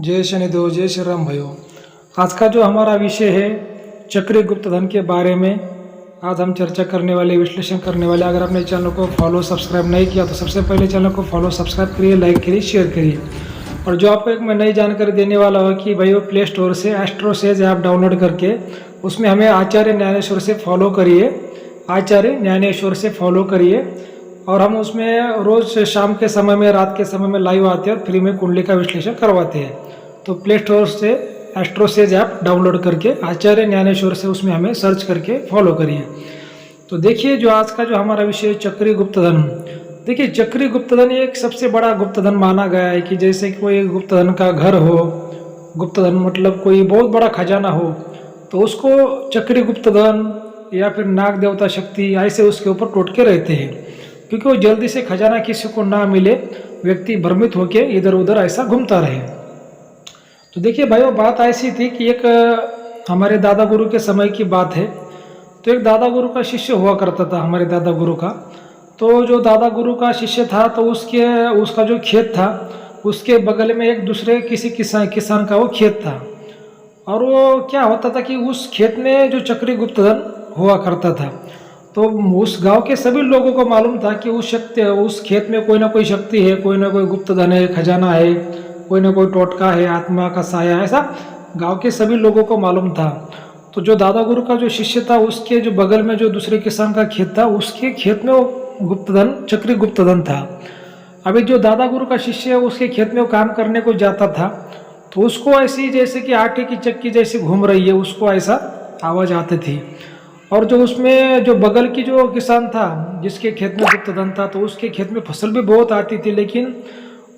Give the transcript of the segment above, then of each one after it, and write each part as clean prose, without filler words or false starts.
जय शनिदेव, जय श्री राम भाइयों। आज का जो हमारा विषय है चक्री गुप्त धन के बारे में आज हम चर्चा करने वाले, विश्लेषण करने वाले। अगर आपने चैनल को फॉलो सब्सक्राइब नहीं किया तो सबसे पहले चैनल को फॉलो सब्सक्राइब करिए, लाइक करिए, शेयर करिए। और जो आपको एक मैं नई जानकारी देने वाला हूँ कि भाइयों प्ले स्टोर से एस्ट्रोसेज ऐप डाउनलोड करके उसमें हमें आचार्य ज्ञानेश्वर से फॉलो करिए, आचार्य ज्ञानेश्वर से फॉलो करिए। और हम उसमें रोज़ शाम के समय में, रात के समय में लाइव आते हैं और फ्री में कुंडली का विश्लेषण करवाते हैं। तो प्ले स्टोर से एस्ट्रोसेज ऐप डाउनलोड करके आचार्य ज्ञानेश्वर से उसमें हमें सर्च करके फॉलो करिए। तो देखिए जो आज का जो हमारा विषय चक्री गुप्तधन। देखिए चक्री गुप्तधन एक सबसे बड़ा गुप्तधन माना गया है कि जैसे कोई गुप्तधन का घर हो, गुप्तधन मतलब कोई बहुत बड़ा खजाना हो तो उसको चक्री गुप्तधन या फिर नाग देवता शक्ति ऐसे उसके ऊपर टोटके रहते हैं, क्योंकि वो जल्दी से खजाना किसी को ना मिले, व्यक्ति भ्रमित होकर इधर उधर ऐसा घूमता रहे। तो देखिए भाइयों बात ऐसी थी कि एक हमारे दादा गुरु के समय की बात है। तो एक दादा गुरु का शिष्य हुआ करता था हमारे दादा गुरु का। तो जो दादा गुरु का शिष्य था तो उसका जो खेत था उसके बगल में एक दूसरे किसी किसान का वो खेत था। और वो क्या होता था कि उस खेत में जो चक्री गुप्तधन हुआ करता था। तो उस गांव के सभी लोगों को मालूम था कि उस खेत में कोई ना कोई शक्ति है, कोई ना कोई गुप्तधन है, खजाना है, कोई ना कोई टोटका है, आत्मा का साया, ऐसा गांव के सभी लोगों को मालूम था। तो जो दादा गुरु का जो शिष्य था उसके जो बगल में जो दूसरे किसान का खेत था उसके खेत में वो गुप्तधन, चक्री गुप्तधन था। अभी जो दादा गुरु का शिष्य है उसके खेत में वो काम करने को जाता था तो उसको ऐसी जैसे कि आटे की चक्की जैसे घूम रही है, उसको ऐसा आवाज़ आती थी। और जो उसमें जो बगल की जो किसान था जिसके खेत में गुप्तधन था तो उसके खेत में फसल भी बहुत आती थी, लेकिन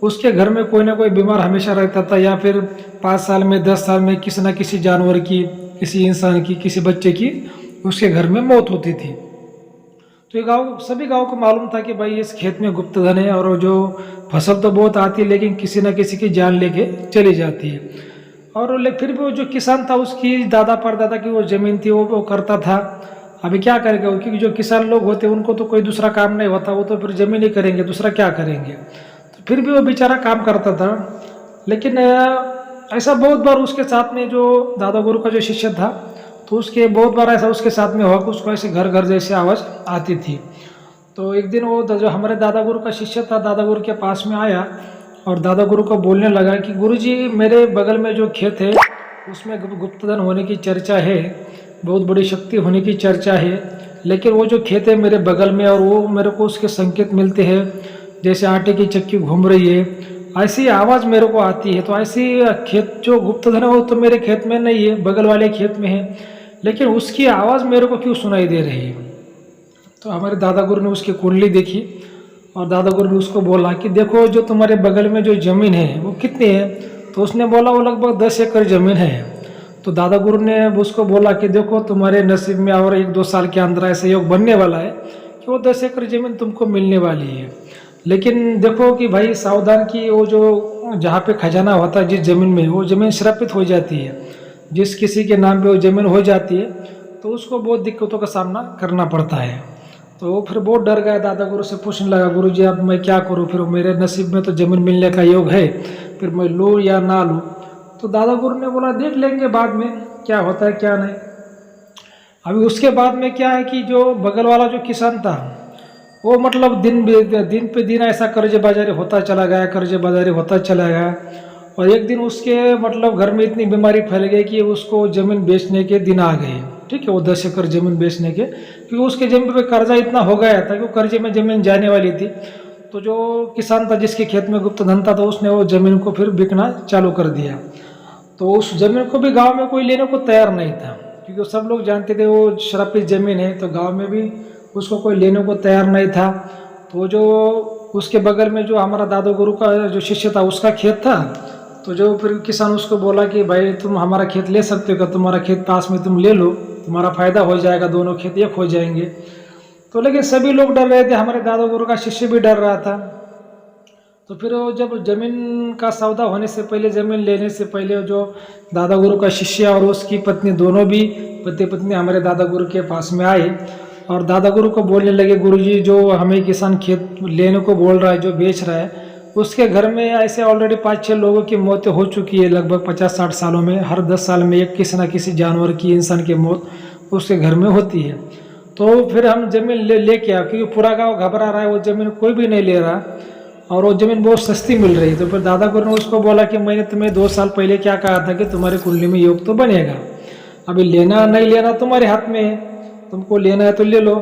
उसके घर में कोई ना कोई बीमार हमेशा रहता था, या फिर 5 साल में 10 साल में किसी न किसी जानवर की, किसी इंसान की, किसी बच्चे की उसके घर में मौत होती थी। तो ये सभी गांव को मालूम था कि भाई इस खेत में गुप्तधन है और जो फसल तो बहुत आती है लेकिन किसी न किसी की जान लेके चली जाती है। और फिर भी वो जो किसान था उसकी दादा परदादा की वो ज़मीन थी, वो करता था। अभी क्या करेगा, क्योंकि जो किसान लोग होते हैं उनको तो कोई दूसरा काम नहीं होता, वो तो फिर ज़मीन ही करेंगे, दूसरा क्या करेंगे। तो फिर भी वो बेचारा काम करता था। लेकिन ऐसा बहुत बार उसके साथ में जो दादा गुरु का जो शिष्य था तो उसके बहुत बार ऐसा उसके साथ में हुआ कि उसको ऐसे घर घर जैसे आवाज़ आती थी। तो एक दिन वो जो हमारे दादा गुरु का शिष्य था दादा गुरु के पास में आया और दादा गुरु को बोलने लगा कि गुरुजी मेरे बगल में जो खेत है उसमें गुप्तधन होने की चर्चा है, बहुत बड़ी शक्ति होने की चर्चा है, लेकिन वो जो खेत है मेरे बगल में और वो मेरे को उसके संकेत मिलते हैं जैसे आटे की चक्की घूम रही है, ऐसी आवाज़ मेरे को आती है। तो ऐसी खेत जो गुप्तधन है वो तो मेरे खेत में नहीं है, बगल वाले खेत में है, लेकिन उसकी आवाज़ मेरे को क्यों सुनाई दे रही है। तो हमारे दादा गुरु ने उसकी कुंडली देखी और दादा गुरु ने उसको बोला कि देखो जो तुम्हारे बगल में जो ज़मीन है वो कितनी है। तो उसने बोला वो लगभग 10 एकड़ ज़मीन है। तो दादा गुरु ने उसको बोला कि देखो तुम्हारे नसीब में और 1-2 साल के अंदर ऐसा योग बनने वाला है कि वो 10 एकड़ ज़मीन तुमको मिलने वाली है। लेकिन देखो कि भाई सावधान की, वो जो जहाँ पे खजाना होता है जिस ज़मीन में, वो ज़मीन श्रापित हो जाती है। जिस किसी के नाम पे वो ज़मीन हो जाती है तो उसको बहुत दिक्कतों का सामना करना पड़ता है। तो वो फिर बहुत डर गया, दादा गुरु से पूछने लगा गुरुजी अब मैं क्या करूँ, फिर मेरे नसीब में तो ज़मीन मिलने का योग है, फिर मैं लूँ या ना लूँ। तो दादा गुरु ने बोला देख लेंगे बाद में क्या होता है क्या नहीं। अभी उसके बाद में क्या है कि जो बगल वाला जो किसान था वो मतलब दिन पे दिन ऐसा कर्ज बाजारी होता चला गया, कर्ज बाजारी होता चला गया। और एक दिन उसके मतलब घर में इतनी बीमारी फैल गई कि उसको ज़मीन बेचने के दिन आ गए। ठीक है, वो 10 एकड़ ज़मीन बेचने के, क्योंकि उसके ज़मीन पे कर्जा इतना हो गया था कि वो कर्जे में ज़मीन जाने वाली थी। तो जो किसान था जिसके खेत में गुप्तधन था तो उसने वो ज़मीन को फिर बिकना चालू कर दिया। तो उस ज़मीन को भी गाँव में कोई लेने को तैयार नहीं था, क्योंकि सब लोग जानते थे वो श्रापित ज़मीन है, तो गाँव में भी उसको कोई लेने को तैयार नहीं था। तो जो उसके बगल में जो हमारा दादा गुरु का जो शिष्य था उसका खेत था, तो जो फिर किसान उसको बोला कि भाई तुम हमारा खेत ले सकते हो, तुम्हारा खेत पास में तुम ले लो, तुम्हारा फायदा हो जाएगा, दोनों खेत एक हो जाएंगे। तो लेकिन सभी लोग डर रहे थे, हमारे दादा गुरु का शिष्य भी डर रहा था। तो फिर वो जब ज़मीन का सौदा होने से पहले, ज़मीन लेने से पहले जो दादा गुरु का शिष्य और उसकी पत्नी दोनों भी पति पत्नी हमारे दादा गुरु के पास में आए और दादा गुरु को बोलने लगे गुरुजी जो हमें किसान खेत लेने को बोल रहा है, जो बेच रहा है, उसके घर में ऐसे ऑलरेडी 5-6 लोगों की मौतें हो चुकी है लगभग 50-60 सालों में। हर 10 साल में एक किसी न किसी जानवर की, इंसान की मौत उसके घर में होती है। तो फिर हम ज़मीन लेके आए, क्योंकि पूरा गांव घबरा रहा है, वो ज़मीन कोई भी नहीं ले रहा और वो ज़मीन बहुत सस्ती मिल रही। तो फिर दादा गुरु ने उसको बोला कि मैंने तुम्हें 2 साल पहले क्या कहा था कि तुम्हारी कुंडली में योग तो बनेगा, अभी लेना नहीं लेना तुम्हारे हाथ में है, तुमको लेना है तो ले लो,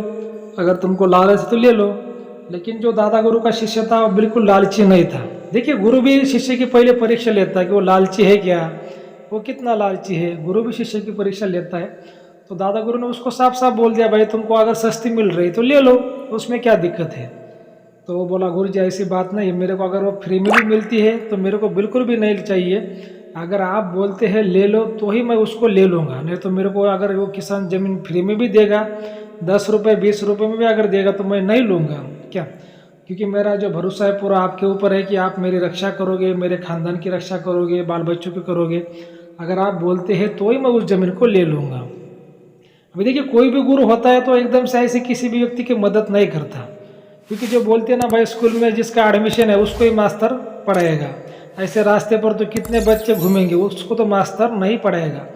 अगर तुमको लालच है तो ले लो। लेकिन जो दादा गुरु का शिष्य था वो बिल्कुल लालची नहीं था। देखिए, गुरु भी शिष्य की पहले परीक्षा लेता है कि वो लालची है क्या, वो कितना लालची है। गुरु भी शिष्य की परीक्षा लेता है। तो दादा गुरु ने उसको साफ साफ बोल दिया, भाई तुमको अगर सस्ती मिल रही तो ले लो, उसमें क्या दिक्कत है। तो वो बोला, गुरु जी ऐसी बात नहीं है, मेरे को अगर वो फ्री में भी मिलती है तो मेरे को बिल्कुल भी नहीं चाहिए। अगर आप बोलते हैं ले लो तो ही मैं उसको ले लूँगा, नहीं तो मेरे को अगर वो किसान ज़मीन फ्री में भी देगा, 10 रुपये 20 रुपये में भी अगर देगा तो मैं नहीं लूँगा। क्या, क्योंकि मेरा जो भरोसा है पूरा आपके ऊपर है कि आप मेरी रक्षा करोगे, मेरे खानदान की रक्षा करोगे, बाल बच्चों की करोगे। अगर आप बोलते हैं तो ही मैं उस ज़मीन को ले लूँगा। अभी देखिए, कोई भी गुरु होता है तो एकदम से ऐसे किसी भी व्यक्ति की मदद नहीं करता, क्योंकि जो बोलते हैं ना भाई, स्कूल में जिसका एडमिशन है उसको ही मास्टर पढ़ाएगा। ऐसे रास्ते पर तो कितने बच्चे घूमेंगे, उसको तो मास्टर नहीं पढ़ाएगा।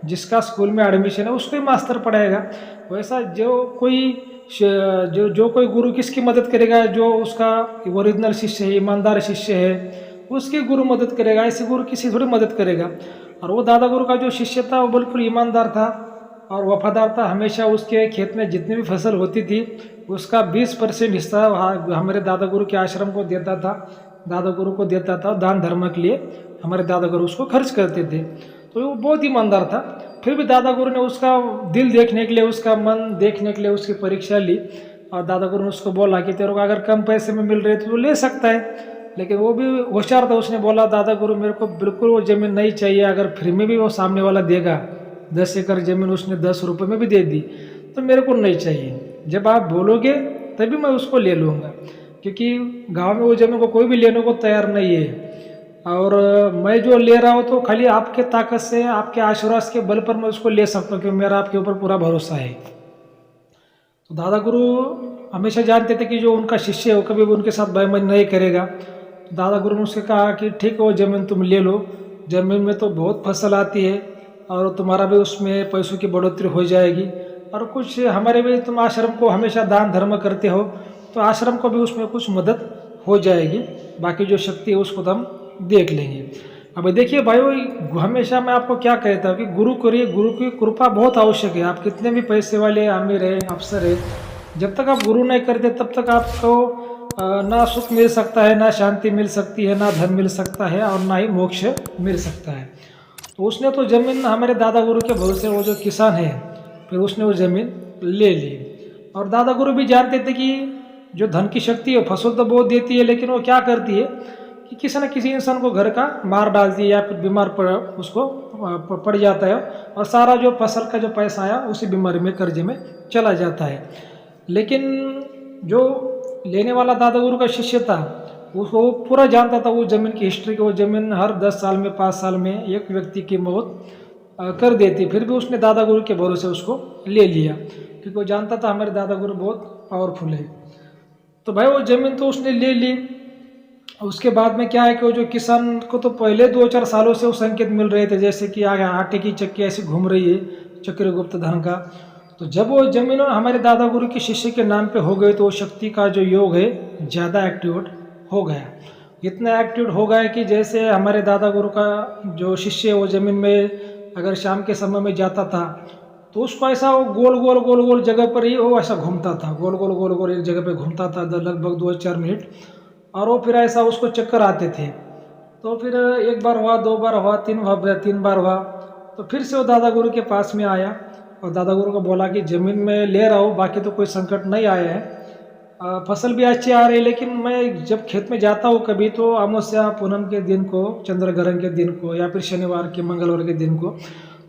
जिसका स्कूल में एडमिशन है उसको ही मास्टर पढ़ाएगा। वैसा जो कोई गुरु किसकी मदद करेगा, जो उसका ओरिजिनल शिष्य है, ईमानदार शिष्य है, उसकी गुरु मदद करेगा। ऐसे गुरु किसी थोड़ी मदद करेगा। और वो दादा गुरु का जो शिष्य था वो बिल्कुल ईमानदार था और वफादार था। हमेशा उसके खेत में जितनी भी फसल होती थी उसका 20% हिस्सा हमारे दादा गुरु के आश्रम को देता था, दादा गुरु को देता था। दान धर्म के लिए हमारे दादा गुरु उसको खर्च करते थे। तो वो बहुत ईमानदार था। फिर भी दादा गुरु ने उसका दिल देखने के लिए, उसका मन देखने के लिए उसकी परीक्षा ली। और दादा गुरु ने उसको बोला कि तेरे को अगर कम पैसे में मिल रहे तो ले सकता है। लेकिन वो भी होशियार था, उसने बोला, दादा गुरु मेरे को बिल्कुल वो ज़मीन नहीं चाहिए, अगर फ्री में भी वो सामने वाला देगा, 10 एकड़ ज़मीन उसने 10 रुपये में भी दे दी तो मेरे को नहीं चाहिए। जब आप बोलोगे तभी मैं उसको ले लूँगा, क्योंकि गांव में वो ज़मीन को कोई भी लेने को तैयार नहीं है। और मैं जो ले रहा हूँ तो खाली आपके ताकत से, आपके आशीर्वाद के बल पर मैं उसको ले सकता हूँ, क्योंकि मेरा आपके ऊपर पूरा भरोसा है। तो दादा गुरु हमेशा जानते थे कि जो उनका शिष्य है वो कभी भी उनके साथ बेईमानी नहीं करेगा। तो दादा गुरु ने उससे कहा कि ठीक है, वो ज़मीन तुम ले लो, ज़मीन में तो बहुत फसल आती है और तुम्हारा भी उसमें पैसों की बढ़ोतरी हो जाएगी। और कुछ हमारे भी, तुम आश्रम को हमेशा दान धर्म करते हो तो आश्रम को भी उसमें कुछ मदद हो जाएगी। बाकी जो शक्ति है उसको तो हम देख लेंगे। अब देखिए भाई, हमेशा मैं आपको क्या कहता हूँ कि गुरु करिए, गुरु की कृपा बहुत आवश्यक है। आप कितने भी पैसे वाले, अमीर है, अफसर है, जब तक आप गुरु नहीं करते तब तक आपको ना सुख मिल सकता है, ना शांति मिल सकती है, ना धन मिल सकता है और ना ही मोक्ष मिल सकता है। तो उसने तो ज़मीन हमारे दादा गुरु के भरोसे, वो जो किसान है, फिर उसने वो ज़मीन ले ली। और दादा गुरु भी जानते थे कि जो धन की शक्ति है फसल तो बहुत देती है, लेकिन वो क्या करती है कि किसी न किसी इंसान को घर का मार डालती है या फिर बीमार पड़ जाता है और सारा जो फसल का जो पैसा आया उसी बीमारी में, कर्जे में चला जाता है। लेकिन जो लेने वाला दादा गुरु का शिष्य था उसको पूरा जानता था वो ज़मीन की हिस्ट्री की। वो ज़मीन हर 10 साल में, 5 साल में एक व्यक्ति की मौत कर देती। फिर भी उसने दादा गुरु के भरोसे उसको ले लिया, क्योंकि वो जानता था हमारे दादा गुरु बहुत पावरफुल है। तो भाई वो ज़मीन तो उसने ले ली। उसके बाद में क्या है कि वो जो किसान को तो पहले 2-4 सालों से वो संकेत मिल रहे थे, जैसे कि आगे आटे की चक्की ऐसी घूम रही है चक्रगुप्त धन का। तो जब वो जमीन हमारे दादा गुरु के शिष्य के नाम पे हो गई तो वो शक्ति का जो योग है ज़्यादा एक्टिवेट हो गया। इतना एक्टिवेट हो गया कि जैसे हमारे दादा गुरु का जो शिष्य वो ज़मीन में अगर शाम के समय में जाता था तो उसको ऐसा वो गोल गोल गोल गोल जगह पर ही वो ऐसा घूमता था, गोल गोल गोल गोल एक जगह पे घूमता था लगभग 2-4 मिनट, और वो फिर ऐसा उसको चक्कर आते थे। तो फिर एक बार हुआ, 2 बार हुआ, 3 बार हुआ, तो फिर से वो दादा गुरु के पास में आया और दादा गुरु को बोला कि ज़मीन में ले रहा हूँ, बाकी तो कोई संकट नहीं आया है, फसल भी अच्छी आ रही है, लेकिन मैं जब खेत में जाता हूँ कभी तो अमावस्या पूनम के दिन को, चंद्र ग्रहण के दिन को, या फिर शनिवार के मंगलवार के दिन को,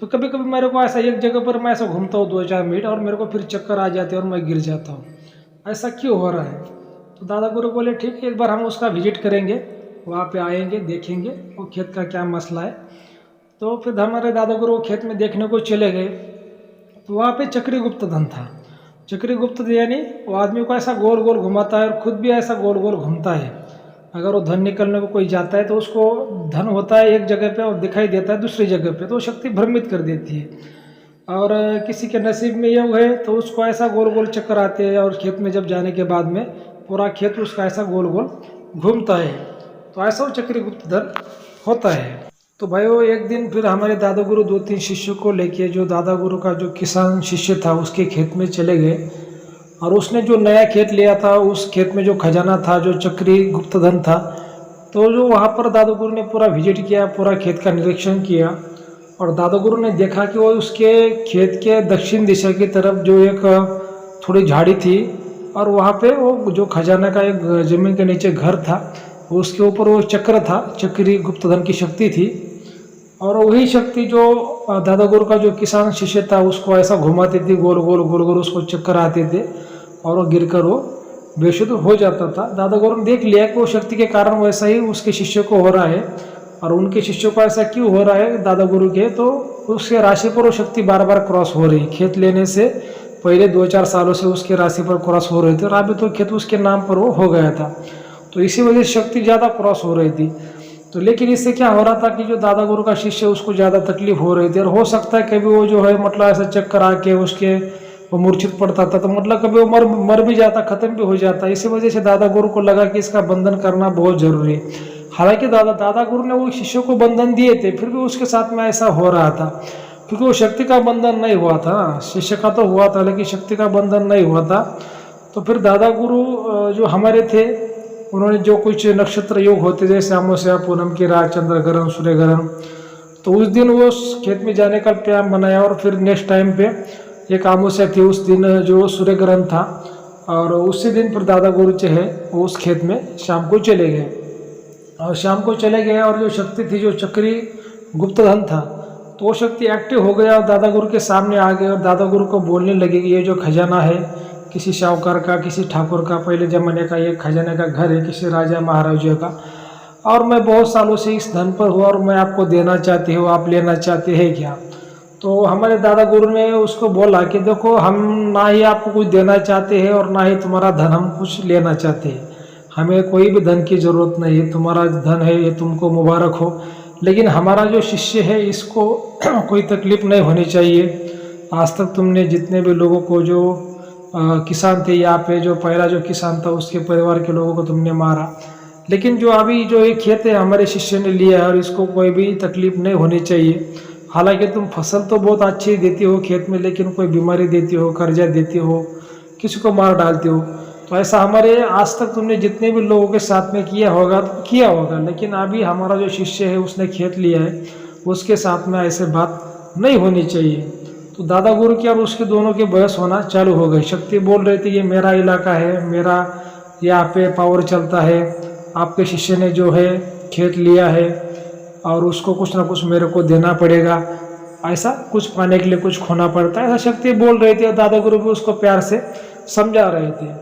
तो कभी कभी मेरे को ऐसा एक जगह पर मैं ऐसा घूमता हूँ 2-4 मिनट और मेरे को फिर चक्कर आ जाते हैं और मैं गिर जाता हूँ, ऐसा क्यों हो रहा है। तो दादा गुरु बोले ठीक है, एक बार हम उसका विजिट करेंगे, वहाँ पे आएंगे, देखेंगे वो खेत का क्या मसला है। तो फिर हमारे दादा गुरु खेत में देखने को चले गए तो वहाँ पे चक्रगुप्त धन था। चक्रगुप्त यानी वो आदमी को ऐसा गोल गोल घुमाता है और खुद भी ऐसा गोल गोल घूमता है। अगर वो धन निकलने को कोई जाता है तो उसको धन होता है एक जगह पे और दिखाई देता है दूसरी जगह पे, तो वो शक्ति भ्रमित कर देती है। और किसी के नसीब में ये है तो उसको ऐसा गोल गोल चक्कर आते हैं, और खेत में जब जाने के बाद में पूरा खेत उसका ऐसा गोल गोल घूमता है। तो ऐसा वो चक्री गुप्त धन होता है। तो भाइयों, एक दिन फिर हमारे दादा गुरु 2-3 शिष्यों को लेके, जो दादा गुरु का जो किसान शिष्य था उसके खेत में चले गए, और उसने जो नया खेत लिया था उस खेत में जो खजाना था, जो चक्री गुप्त धन था, तो जो वहाँ पर दादा गुरु ने पूरा विजिट किया, पूरा खेत का निरीक्षण किया, और दादा गुरु ने देखा कि वो उसके खेत के दक्षिण दिशा की तरफ जो एक थोड़ी झाड़ी थी, और वहाँ पे वो जो खजाना का एक जमीन के नीचे घर था, उसके ऊपर वो चक्र था, चक्री गुप्त धन की शक्ति थी। और वही शक्ति जो दादा गुरु का जो किसान शिष्य था उसको ऐसा घुमाती थी, गोल गोल गोल गोल उसको चक्कर आते थे, और वो गिरकर वो बेशुद्ध हो जाता था। दादा गुरु ने देख लिया कि वो शक्ति के कारण वैसा ही उसके शिष्य को हो रहा है, और उनके शिष्यों को ऐसा क्यों हो रहा है दादा गुरु के, तो उसके राशि पर वो शक्ति बार बार क्रॉस हो रही। खेत लेने से पहले 2-4 सालों से उसके राशि पर क्रॉस हो रही थी, और अभी तो खेत उसके नाम पर वो हो गया था, तो इसी वजह से शक्ति ज़्यादा क्रॉस हो रही थी। तो लेकिन इससे क्या हो रहा था कि जो दादा गुरु का शिष्य उसको ज़्यादा तकलीफ हो रही थी, और हो सकता है कभी वो जो है मतलब ऐसा चक्कर आके उसके वो मूर्छित पड़ता था, तो मतलब कभी वो मर भी जाता, खत्म भी हो जाता। इसी वजह से दादा गुरु को लगा कि इसका बंधन करना बहुत जरूरी है। हालांकि दादा गुरु ने वो शिष्यों को बंधन दिए थे, फिर भी उसके साथ में ऐसा हो रहा था, क्योंकि वो शक्ति का बंधन नहीं हुआ था। शिष्य का तो हुआ था लेकिन शक्ति का बंधन नहीं हुआ था। तो फिर दादा गुरु जो हमारे थे, उन्होंने जो कुछ नक्षत्र योग होते थे, अमावस्या, पूनम की रात, चंद्र ग्रहण, सूर्य ग्रहण, तो उस दिन वो खेत में जाने का प्लान बनाया, और फिर नेक्स्ट टाइम पे एक अमावस्या थी, उस दिन जो सूर्य ग्रहण था, और उसी दिन फिर दादा गुरु जो है वो उस खेत में शाम को चले गए। और शाम को चले गए, और जो शक्ति थी, जो चक्री गुप्त धन था, तो वो शक्ति एक्टिव हो गया और दादा गुरु के सामने आ गए, और दादा गुरु को बोलने लगे कि ये जो खजाना है किसी शाहूकार का, किसी ठाकुर का, पहले जमाने का ये खजाने का घर है, किसी राजा महाराजा का, और मैं बहुत सालों से इस धन पर हूँ, और मैं आपको देना चाहती हूँ, आप लेना चाहते हैं क्या? तो हमारे दादा गुरु ने उसको बोला कि देखो, हम ना ही आपको कुछ देना चाहते हैं और ना ही तुम्हारा धन हम कुछ लेना चाहते हैं, हमें कोई भी धन की ज़रूरत नहीं है, तुम्हारा धन है ये तुमको मुबारक हो, लेकिन हमारा जो शिष्य है इसको कोई तकलीफ नहीं होनी चाहिए। आज तक तुमने जितने भी लोगों को, जो किसान थे यहाँ पे, जो पहला जो किसान था उसके परिवार के लोगों को तुमने मारा, लेकिन जो अभी जो ये खेत है हमारे शिष्य ने लिया है, और इसको कोई भी तकलीफ नहीं होनी चाहिए। हालांकि तुम फसल तो बहुत अच्छी देती हो खेत में, लेकिन कोई बीमारी देती हो, कर्जा देती हो, किसी को मार डालती हो, तो ऐसा हमारे आज तक तुमने जितने भी लोगों के साथ में किया होगा, लेकिन अभी हमारा जो शिष्य है उसने खेत लिया है, उसके साथ में ऐसे बात नहीं होनी चाहिए। तो दादा गुरु की और उसके दोनों के बहस होना चालू हो गई। शक्ति बोल रही थी ये मेरा इलाका है, मेरा यहाँ पे पावर चलता है, आपके शिष्य ने जो है खेत लिया है और उसको कुछ ना कुछ मेरे को देना पड़ेगा, ऐसा कुछ पाने के लिए कुछ खोना पड़ता है, ऐसा शक्ति बोल रही थी, और दादा गुरु भी उसको प्यार से समझा रहे थे।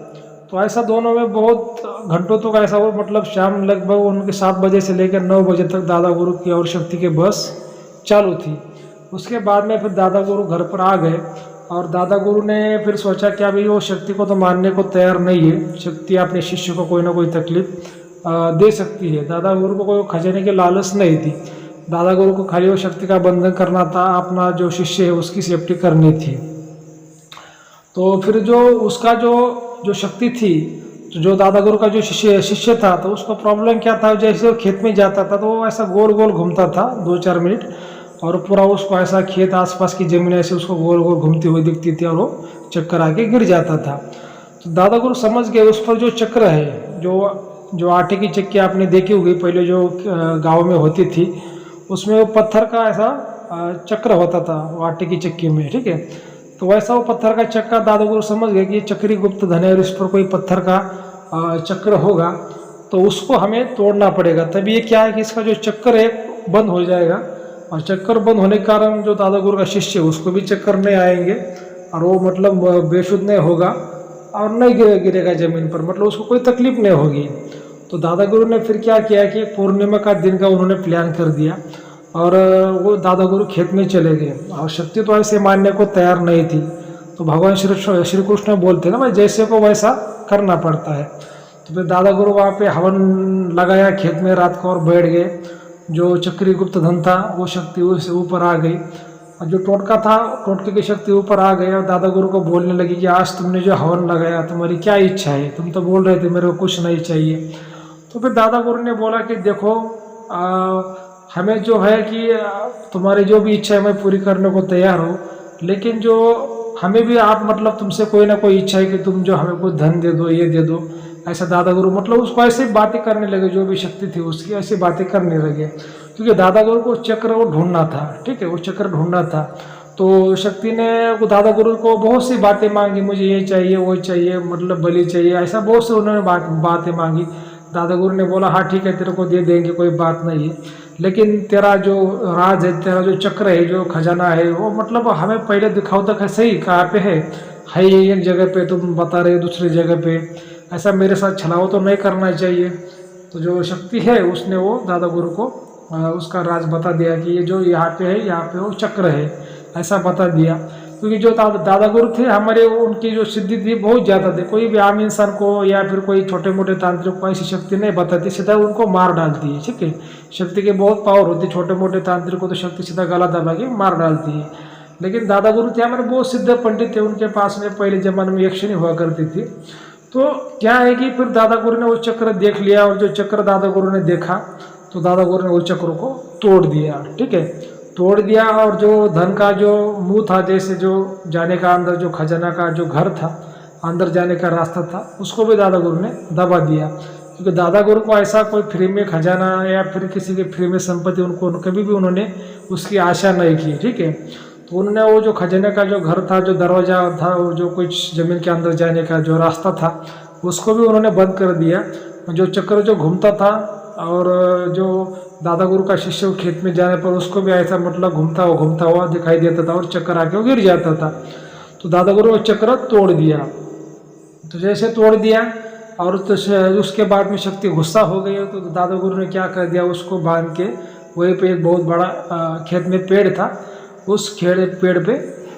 तो ऐसा दोनों में बहुत घंटों तक ऐसा हो, मतलब शाम लगभग उनके 7 बजे से लेकर 9 बजे तक दादा गुरु की और शक्ति के बहस चालू थी। उसके बाद में फिर दादा गुरु घर पर आ गए, और दादा गुरु ने फिर सोचा कि अभी वो शक्ति को तो मानने को तैयार नहीं है, शक्ति अपने शिष्य को कोई ना कोई तकलीफ दे सकती है। दादा गुरु को कोई खजाने की लालच नहीं थी, दादा गुरु को खाली वो शक्ति का बंधन करना था, अपना जो शिष्य है उसकी सेफ्टी करनी थी। तो फिर जो उसका जो शक्ति थी, तो जो दादा गुरु का जो शिष्य था, तो उसको प्रॉब्लम क्या था, जैसे वो खेत में जाता था तो वो ऐसा गोल गोल घूमता था 2-4 मिनट, और पूरा उसको ऐसा खेत आसपास की जमीन ऐसे उसको गोल गोल घूमती हुई दिखती थी, और वो चक्कर आके गिर जाता था। तो दादा गुरु समझ गए उस पर जो चक्र है, जो आटे की चक्की आपने देखी होगी पहले जो गाँव में होती थी, उसमें वो पत्थर का ऐसा चक्र होता था वो आटे की चक्की में, ठीक है। तो वैसा वो पत्थर का चक्का दादा गुरु समझ गए कि ये चक्री गुप्त धन है और इस पर कोई पत्थर का चक्र होगा, तो उसको हमें तोड़ना पड़ेगा, तभी ये क्या है कि इसका जो चक्कर है बंद हो जाएगा, और चक्कर बंद होने के कारण जो दादा गुरु का शिष्य है उसको भी चक्कर नहीं आएंगे, और वो मतलब बेशुद्ध नहीं होगा और नहीं गिरेगा ज़मीन पर, मतलब उसको कोई तकलीफ नहीं होगी। तो दादा गुरु ने फिर क्या किया कि पूर्णिमा का दिन का उन्होंने प्लान कर दिया, और वो दादा गुरु खेत में चले गए, और शक्ति तो ऐसे मानने को तैयार नहीं थी। तो भगवान श्री कृष्ण बोलते ना भाई, जैसे को वैसा करना पड़ता है। तो फिर दादा गुरु वहाँ पे हवन लगाया खेत में रात को और बैठ गए। जो चक्री गुप्त धन था वो शक्ति उससे ऊपर आ गई, और जो टोटका था टोटके की शक्ति ऊपर आ गई और दादा गुरु को बोलने लगी कि आज तुमने जो हवन लगाया तुम्हारी क्या इच्छा है, तुम तो बोल रहे थे मेरे को कुछ नहीं चाहिए। तो फिर दादा गुरु ने बोला कि देखो हमें जो है कि तुम्हारी जो भी इच्छा है मैं पूरी करने को तैयार हूँ, लेकिन जो हमें भी आप मतलब तुमसे कोई ना कोई इच्छा है कि तुम जो हमें कुछ धन दे दो, ये दे दो। ऐसा दादा गुरु मतलब उसको ऐसे बातें करने लगे, जो भी शक्ति थी उसकी ऐसी बातें करने लगे, क्योंकि दादा गुरु को चक्र वो ढूंढना था। ठीक है, वो चक्र ढूंढना था। तो शक्ति ने वो दादा गुरु को बहुत सी बातें मांगी, मुझे ये चाहिए वो चाहिए, मतलब बलि चाहिए, ऐसा बहुत से उन्होंने बातें मांगी। दादा गुरु ने बोला हाँ ठीक है तेरे को दे देंगे, कोई बात नहीं है, लेकिन तेरा जो राज है, तेरा जो चक्र है, जो खजाना है, वो मतलब हमें पहले दिखाओ तक है सही कहाँ पे है ये एक जगह पे, तुम बता रहे हो दूसरी जगह पे, ऐसा मेरे साथ छलावा तो नहीं करना चाहिए। तो जो शक्ति है उसने वो दादा गुरु को उसका राज बता दिया कि ये जो यहाँ पे है, यहाँ पे वो चक्र है, ऐसा बता दिया। क्योंकि जो दादा गुरु थे हमारे, उनकी जो सिद्धि थी बहुत ज़्यादा थी। कोई भी आम इंसान को या फिर कोई छोटे मोटे तांत्रिक को ऐसी शक्ति नहीं बताती, सीधा उनको मार डालती है। ठीक है, शक्ति की बहुत पावर होती है, छोटे मोटे तांत्रिक को तो शक्ति सीधा गला दबा के मार डालती है। लेकिन दादा गुरु थे हमारे बहुत सिद्ध पंडित थे, उनके पास में पहले जमाने में यक्षिणी हुआ करती थी। तो क्या है कि फिर दादा गुरु ने वो चक्र देख लिया, और जो चक्र दादा गुरु ने देखा तो दादा गुरु ने वो चक्र को तोड़ दिया। ठीक है, तोड़ दिया, और जो धन का जो मुंह था, जैसे जो जाने का अंदर जो खजाना का जो घर था, अंदर जाने का रास्ता था, उसको भी दादा गुरु ने दबा दिया। क्योंकि दादा गुरु को ऐसा कोई फ्री में खजाना या फिर किसी की फ्री में संपत्ति उनको कभी भी उन्होंने उसकी आशा नहीं की। ठीक है, तो उन्होंने वो जो खजाने का जो घर था, जो दरवाज़ा था, वो जो कुछ ज़मीन के अंदर जाने का जो रास्ता था, उसको भी उन्होंने बंद कर दिया। जो चक्र जो घूमता था, और जो दादा गुरु का शिष्य खेत में जाने पर उसको भी ऐसा मतलब घूमता हुआ दिखाई देता था, और चक्कर आके वो गिर जाता था। तो दादा गुरु ने चक्र तोड़ दिया। तो जैसे तोड़ दिया, और तो उसके बाद में शक्ति गुस्सा हो गई, तो दादा गुरु ने क्या कर दिया, उसको बांध के वहीं पे एक बहुत बड़ा खेत में पेड़ था, उस पेड़ पे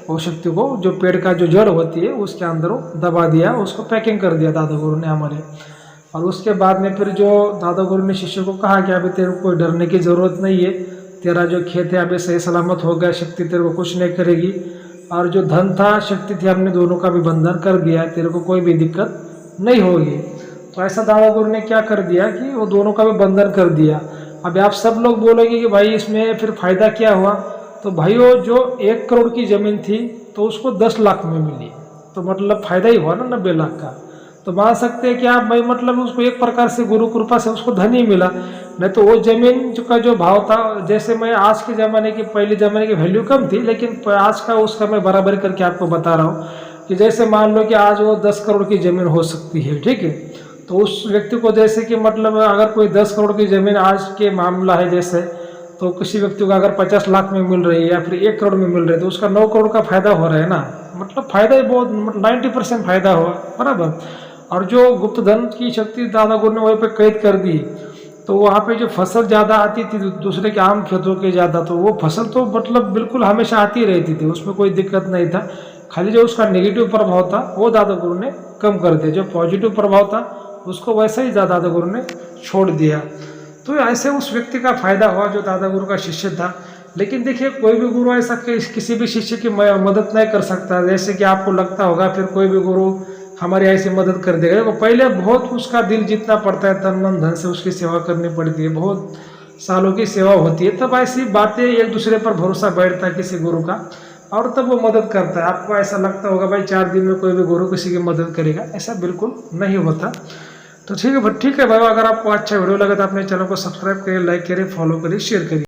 वो शक्ति को, जो पेड़ का जो जड़ होती है उसके अंदर वो दबा दिया, उसको पैकिंग कर दिया दादा गुरु ने हमारे। और उसके बाद में फिर जो दादा गुरु ने शिष्य को कहा कि अभी तेरे को डरने की ज़रूरत नहीं है, तेरा जो खेत है अभी सही सलामत हो गया, शक्ति तेरे को कुछ नहीं करेगी, और जो धन था शक्ति थी हमने दोनों का भी बंधन कर दिया है, तेरे को कोई भी दिक्कत नहीं होगी। तो ऐसा दादा गुरु ने क्या कर दिया कि वो दोनों का भी बंधन कर दिया। अभी आप सब लोग बोलोगे कि भाई इसमें फिर फायदा क्या हुआ, तो भाइयों जो 1 करोड़ की ज़मीन थी तो उसको 10 लाख में मिली, तो मतलब फ़ायदा ही हुआ ना 90 लाख का। तो मान सकते हैं कि आप भाई मतलब उसको एक प्रकार से गुरु कृपा से उसको धन ही मिला, नहीं तो वो ज़मीन का जो भाव था, जैसे मैं आज के ज़माने की, पहले ज़माने की वैल्यू कम थी, लेकिन आज का उसका मैं बराबरी करके आपको बता रहा हूँ कि जैसे मान लो कि आज वो 10 करोड़ की ज़मीन हो सकती है। ठीक है, तो उस व्यक्ति को जैसे कि मतलब अगर कोई 10 करोड़ की ज़मीन आज के मामला है जैसे, तो किसी व्यक्ति को अगर 50 लाख में मिल रही है या फिर 1 करोड़ में मिल रही है, तो उसका 9 करोड़ का फायदा हो रहा है ना, मतलब फायदा ही बहुत, मतलब 90% फायदा हुआ, बराबर। और जो गुप्त धन की शक्ति दादा गुरु ने वहीं पे कैद कर दी, तो वहाँ पे जो फसल ज़्यादा आती थी दूसरे के आम खेतों के ज़्यादा, तो वो फसल तो मतलब बिल्कुल हमेशा आती रहती थी, उसमें कोई दिक्कत नहीं था। खाली जो उसका नेगेटिव प्रभाव था वो दादा गुरु ने कम कर दिया, जो पॉजिटिव प्रभाव था उसको वैसे ही दादा गुरु ने छोड़ दिया। तो ऐसे उस व्यक्ति का फायदा हुआ जो दादा गुरु का शिष्य था। लेकिन देखिए कोई भी गुरु ऐसा किसी भी शिष्य की मदद नहीं कर सकता। जैसे कि आपको लगता होगा फिर कोई भी गुरु हमारी ऐसी मदद कर देगा, तो पहले बहुत उसका दिल जीतना पड़ता है, तन मन धन से उसकी सेवा करनी पड़ती है, बहुत सालों की सेवा होती है, तब ऐसी बातें एक दूसरे पर भरोसा बैठता है किसी गुरु का, और तब वो मदद करता है। आपको ऐसा लगता होगा भाई 4 दिन में कोई भी गुरु किसी की मदद करेगा, ऐसा बिल्कुल नहीं होता। तो ठीक है भाई, अगर आपको अच्छा वीडियो लगा तो अपने चैनल को सब्सक्राइब करिए, लाइक करिए, फॉलो करिए, शेयर करिए।